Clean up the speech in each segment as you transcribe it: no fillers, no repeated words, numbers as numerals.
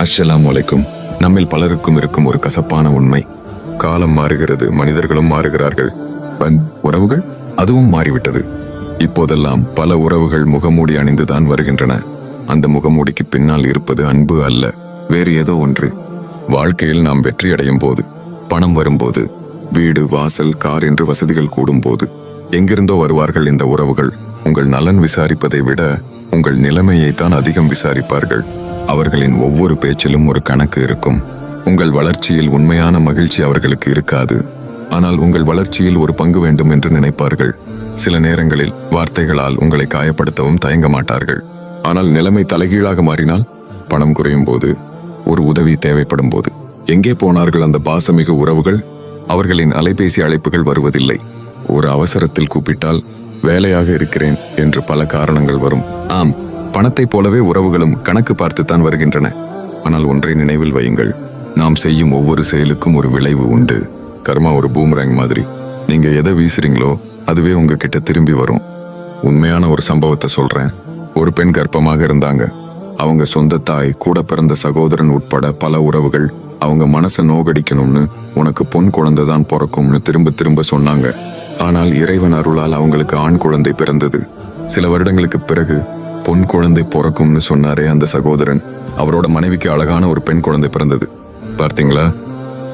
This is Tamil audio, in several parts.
அஸ்ஸலாமு அலைக்கும். நம்மில் பலருக்கும் இருக்கும் ஒரு கசப்பான உண்மை, காலம் மாறுகிறது, மனிதர்களும் மாறுகிறார்கள், உறவுகள் அதுவும் மாறிவிட்டது. இப்போதெல்லாம் பல உறவுகள் முகமூடி அணிந்துதான் வருகின்றன. அந்த முகமூடிக்கு பின்னால் இருப்பது அன்பு அல்ல, வேறு ஏதோ ஒன்று. வாழ்க்கையில் நாம் வெற்றி அடையும் போது, பணம் வரும்போது, வீடு வாசல் கார் என்று வசதிகள் கூடும் போது எங்கிருந்தோ வருவார்கள் இந்த உறவுகள். உங்கள் நலன் விசாரிப்பதை விட உங்கள் நிலைமையை தான் அதிகம் விசாரிப்பார்கள். அவர்களின் ஒவ்வொரு பேச்சிலும் ஒரு கணக்கு இருக்கும். உங்கள் வளர்ச்சியில் உண்மையான மகிழ்ச்சி அவர்களுக்கு இருக்காது, ஆனால் உங்கள் வளர்ச்சியில் ஒரு பங்கு வேண்டும் என்று நினைப்பார்கள். சில நேரங்களில் வார்த்தைகளால் உங்களை காயப்படுத்தவும் தயங்க மாட்டார்கள். ஆனால் நிலைமை தலைகீழாக மாறினால், பணம் குறையும் போது, ஒரு உதவி தேவைப்படும் போது எங்கே போனார்கள் அந்த பாசமிகு உறவுகள்? அவர்களின் அலைபேசி அழைப்புகள் வருவதில்லை. ஒரு அவசரத்தில் கூப்பிட்டால் வேலையாக இருக்கிறேன் என்று பல காரணங்கள் வரும். ஆம், பணத்தைப் போலவே உறவுகளும் கணக்கு பார்த்துத்தான் வருகின்றன. ஆனால் ஒன்றை நினைவில் வையுங்கள், நாம் செய்யும் ஒவ்வொரு செயலுக்கும் ஒரு விளைவு உண்டு. கர்மா ஒரு பூமரங் மாதிரி. நீங்க எதை வீசுறீங்களோ அதுவே உங்ககிட்ட திரும்பி வரும். உண்மையான ஒரு சம்பவத்தை சொல்றேன். ஒரு பெண் கர்ப்பமாக இருந்தாங்க. அவங்க சொந்த தாய், கூட பிறந்த சகோதரன் உட்பட பல உறவுகள் அவங்க மனசை நோகடிக்கணும்னு, உனக்கு பொன் குழந்தை தான் பிறக்கும்னு திரும்ப திரும்ப சொன்னாங்க. ஆனால் இறைவன் அருளால் அவங்களுக்கு ஆண் குழந்தை பிறந்தது. சில வருடங்களுக்கு பிறகு பொன் குழந்தை பிறக்கும்னு சொன்னாரே அந்த சகோதரன், அவரோட மனைவிக்கு அழகான ஒரு பெண் குழந்தை பிறந்தது. பார்த்தீங்களா,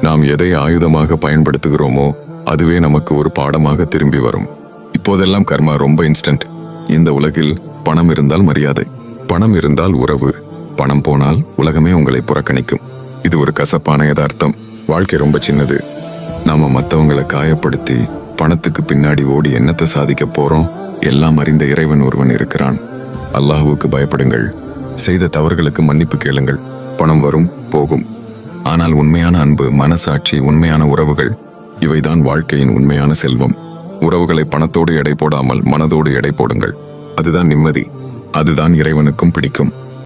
நாம் எதை ஆயுதமாக பயன்படுத்துகிறோமோ அதுவே நமக்கு ஒரு பாடமாக திரும்பி வரும். இப்போதெல்லாம் கர்மா ரொம்ப இன்ஸ்டன்ட். இந்த உலகில் பணம் இருந்தால் மரியாதை, பணம் இருந்தால் உறவு, பணம் போனால் உலகமே உங்களை புறக்கணிக்கும். இது ஒரு கசப்பான யதார்த்தம். வாழ்க்கை ரொம்ப சின்னது. நாம மற்றவங்களை காயப்படுத்தி பணத்துக்கு பின்னாடி ஓடி என்னத்தை சாதிக்க போறோம்? எல்லாம் அறிந்த இறைவன் ஒருவன் இருக்கிறான். அல்லாஹ்வுக்கு பயப்படுங்கள். செய்த தவறுகளுக்கு மன்னிப்பு கேளுங்கள். பணம் வரும் போகும், ஆனால் உண்மையான அன்பு, மனசாட்சி, உண்மையான உறவுகள், இவைதான் வாழ்க்கையின் உண்மையான செல்வம். உறவுகளை பணத்தோடு எடை போடாமல் மனதோடு எடை போடுங்கள். அதுதான் நிம்மதி, அதுதான் இறைவனுக்கும் பிடிக்கும்.